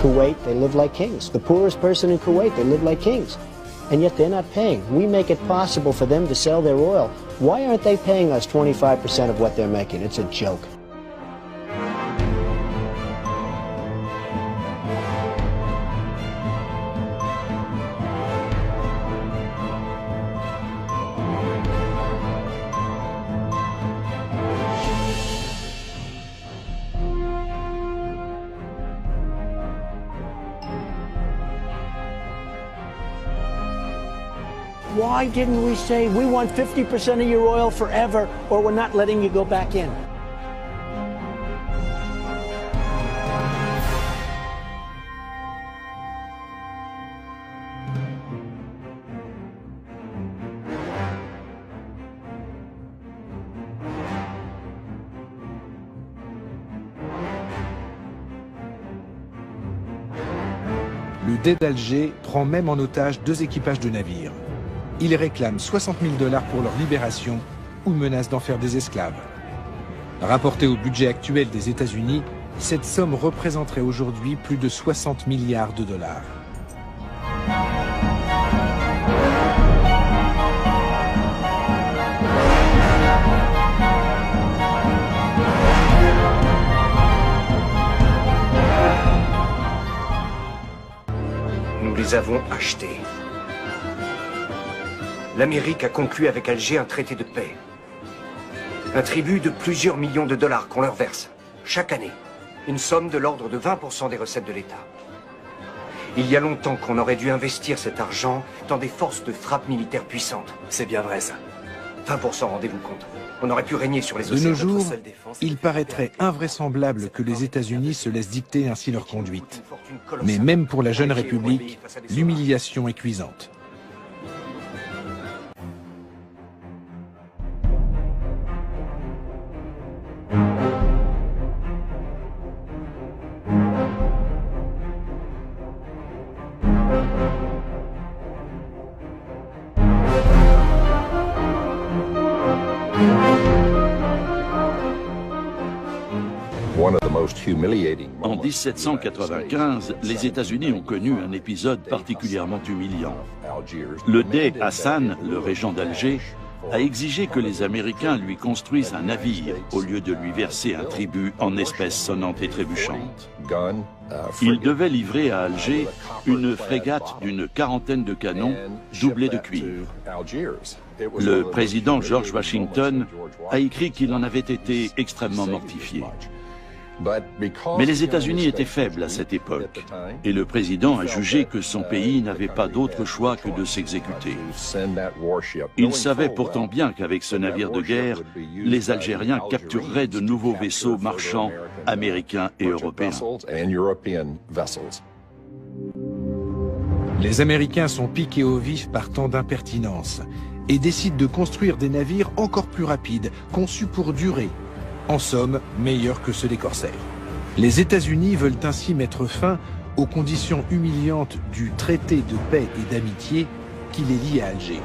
Kuwait, they live like kings. The poorest person in Kuwait, they live like kings. And yet they're not paying. We make it possible for them to sell their oil. Why aren't they paying us 25% of what they're making? It's a joke. Why didn't we say, we want 50% of your oil forever, or we're not letting you go back in? Le Dey d'Alger prend même en otage 2 équipages de navires. Ils réclament 60 000 $ pour leur libération ou menacent d'en faire des esclaves. Rapporté au budget actuel des États-Unis, cette somme représenterait aujourd'hui plus de 60 milliards $. Nous les avons achetés. L'Amérique a conclu avec Alger un traité de paix. Un tribut de plusieurs millions de dollars qu'on leur verse, chaque année. Une somme de l'ordre de 20% des recettes de l'État. Il y a longtemps qu'on aurait dû investir cet argent dans des forces de frappe militaires puissantes. C'est bien vrai, ça. 20%, rendez-vous compte. On aurait pu régner sur les océans. De nos jours, il paraîtrait invraisemblable que les États-Unis se laissent dicter ainsi leur conduite. Mais même pour la jeune République, l'humiliation est cuisante. En 1795, les États-Unis ont connu un épisode particulièrement humiliant. Le Dey Hassan, le régent d'Alger, a exigé que les Américains lui construisent un navire au lieu de lui verser un tribut en espèces sonnantes et trébuchantes. Il devait livrer à Alger une frégate d'une 40aine de canons doublée de cuivre. Le président George Washington a écrit qu'il en avait été extrêmement mortifié. Mais les États-Unis étaient faibles à cette époque, et le président a jugé que son pays n'avait pas d'autre choix que de s'exécuter. Il savait pourtant bien qu'avec ce navire de guerre, les Algériens captureraient de nouveaux vaisseaux marchands américains et européens. Les Américains sont piqués au vif par tant d'impertinence et décident de construire des navires encore plus rapides, conçus pour durer. En somme, meilleurs que ceux des corsaires. Les États-Unis veulent ainsi mettre fin aux conditions humiliantes du traité de paix et d'amitié qui les lie à Alger.